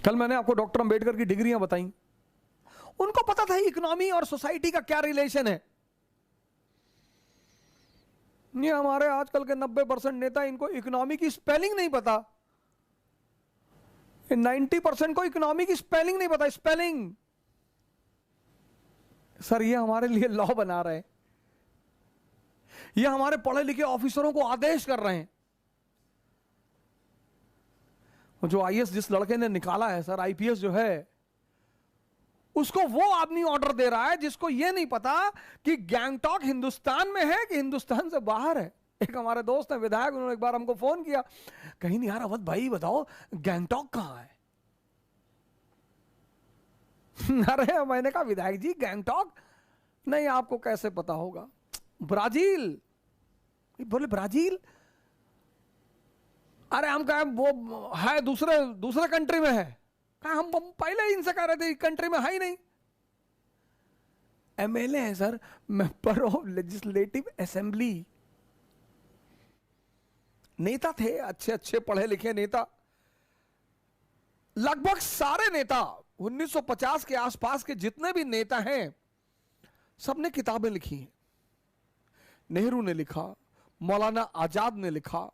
कल मैंने आपको डॉक्टर अंबेडकर की डिग्रियां बताई। उनको पता था इकोनॉमी और सोसाइटी का क्या रिलेशन है। ये हमारे आजकल के 90% नेता, इनको इकोनॉमी की स्पेलिंग नहीं पता। 90% को इकोनॉमी की स्पेलिंग नहीं पता। स्पेलिंग सर, ये हमारे लिए लॉ बना रहे हैं, ये हमारे पढ़े लिखे ऑफिसरों को आदेश कर रहे हैं। जो आईएएस जिस लड़के ने निकाला है सर, आईपीएस जो है, उसको वो आदमी ऑर्डर दे रहा है जिसको ये नहीं पता कि गैंगटॉक हिंदुस्तान में है कि हिंदुस्तान से बाहर है। एक हमारे दोस्त है विधायक, उन्होंने एक बार हमको फोन किया, कहीं नहीं यार अवध भाई बताओ गैंगटॉक कहां है। अरे मैंने कहा विधायक जी गैंगटॉक नहीं, आपको कैसे पता होगा, ब्राजील। बोले ब्राजील? अरे हम कहा वो है दूसरे कंट्री में है। कहा हम पहले ही इनसे कह रहे थे कंट्री में है ही नहीं। एमएलए है sir, member of legislative assembly, नेता थे, अच्छे अच्छे पढ़े लिखे नेता। लगभग सारे नेता 1950 के आसपास के जितने भी नेता हैं, सबने किताबें लिखी हैं। नेहरू ने लिखा, मौलाना आजाद ने लिखा,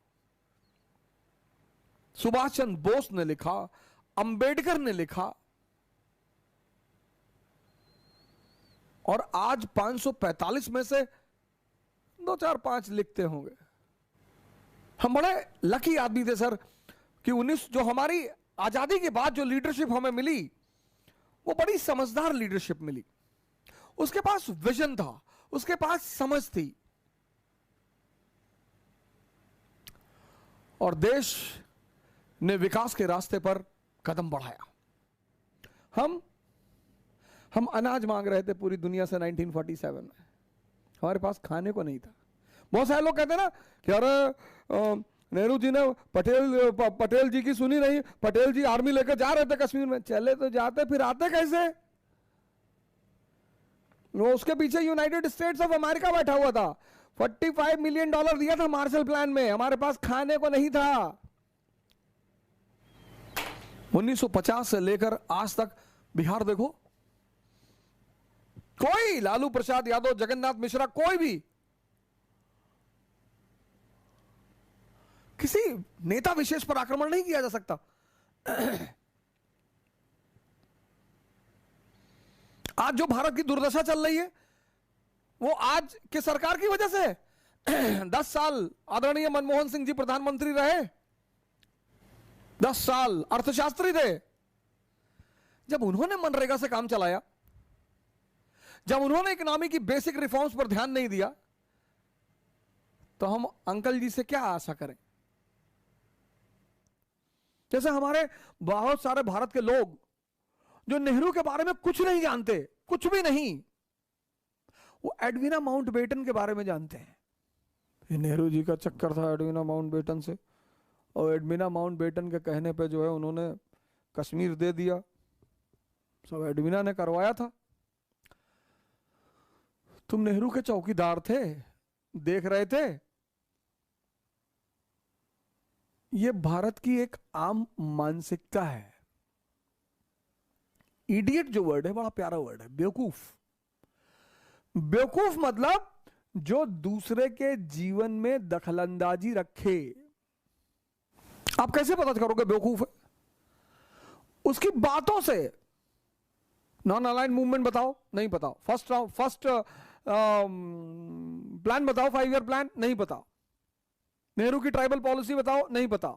सुभाष चंद्र बोस ने लिखा, अंबेडकर ने लिखा, और आज 545 में से 2-4-5 लिखते होंगे। हम बड़े लकी आदमी थे सर कि जो हमारी आजादी के बाद जो लीडरशिप हमें मिली, वो बड़ी समझदार लीडरशिप मिली। उसके पास विजन था, उसके पास समझ थी, और देश ने विकास के रास्ते पर कदम बढ़ाया। हम अनाज मांग रहे थे पूरी दुनिया से 1947 में, हमारे पास खाने को नहीं था। बहुत सारे लोग कहते हैं ना कि अरे नेहरू जी ने पटेल जी की सुनी नहीं, पटेल जी आर्मी लेकर जा रहे थे कश्मीर में। चले तो जाते, फिर आते कैसे? वो उसके पीछे यूनाइटेड स्टेट्स ऑफ अमेरिका बैठा हुआ था, $45 मिलियन दिया था मार्शल प्लान में, हमारे पास खाने को नहीं था। 1950 से लेकर आज तक बिहार देखो, कोई लालू प्रसाद यादव, जगन्नाथ मिश्रा, कोई भी किसी नेता विशेष पर आक्रमण नहीं किया जा सकता। आज जो भारत की दुर्दशा चल रही है वो आज के सरकार की वजह से है। 10 साल आदरणीय मनमोहन सिंह जी प्रधानमंत्री रहे, 10 साल अर्थशास्त्री थे। जब उन्होंने मनरेगा से काम चलाया, जब उन्होंने इकोनॉमी की बेसिक रिफॉर्म्स पर ध्यान नहीं दिया, तो हम अंकल जी से क्या आशा करें? जैसे हमारे बहुत सारे भारत के लोग जो नेहरू के बारे में कुछ नहीं जानते, कुछ भी नहीं, वो एडविना माउंटबेटन के बारे में जानते हैं। ये नेहरू जी का चक्कर था एडविना माउंटबेटन से, और एडविना माउंटबेटन के कहने पे जो है उन्होंने कश्मीर दे दिया, सब एडविना ने करवाया था। तुम नेहरू के चौकीदार थे, देख रहे थे। ये भारत की एक आम मानसिकता है। इडियट जो वर्ड है बड़ा प्यारा वर्ड है, बेवकूफ। बेवकूफ मतलब जो दूसरे के जीवन में दखलंदाजी रखे। आप कैसे पता करोगे बेवकूफ है? उसकी बातों से। नॉन अलाइंड मूवमेंट बताओ, नहीं पता। फर्स्ट प्लान बताओ, 5 ईयर प्लान, नहीं पता। नेहरू की ट्राइबल पॉलिसी बताओ, नहीं पता।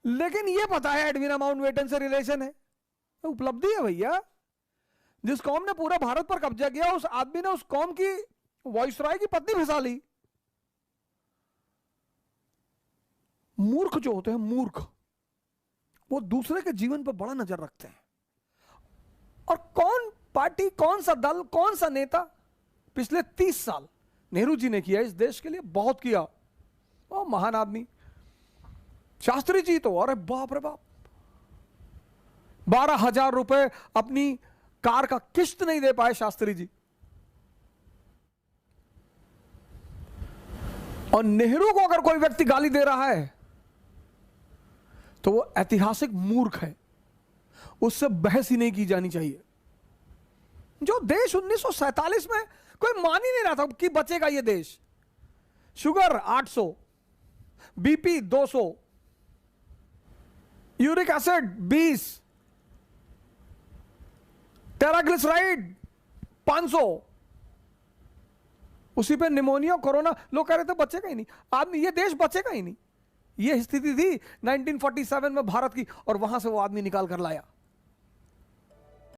लेकिन यह पता है एडविना माउंटबेटन से रिलेशन है। उपलब्धि है भैया। जिस कौम ने पूरा भारत पर कब्जा किया, उस आदमी ने उस कौम की वाइसरॉय की पत्नी फंसा ली। मूर्ख जो होते हैं, मूर्ख, वो दूसरे के जीवन पर बड़ा नजर रखते हैं। और कौन पार्टी, कौन सा दल, कौन सा नेता पिछले 30 साल नेहरू जी ने किया इस देश के लिए? बहुत किया। ओ महान आदमी। शास्त्री जी तो अरे बाप रे बाप, 12,000 रुपए अपनी कार का किस्त नहीं दे पाए शास्त्री जी। और नेहरू को अगर कोई व्यक्ति गाली दे रहा है तो वो ऐतिहासिक मूर्ख है, उससे बहस ही नहीं की जानी चाहिए। जो देश 1947 में कोई मान ही नहीं रहा था कि बचेगा ये देश, शुगर 800, बीपी 200, यूरिक एसिड 20, टेराग्लिसराइड 500, उसी पे निमोनिया कोरोना, लोग कह रहे थे बचेगा ही नहीं आदमी, ये देश बचेगा ही नहीं। ये स्थिति थी 1947 में भारत की, और वहां से वो आदमी निकाल कर लाया।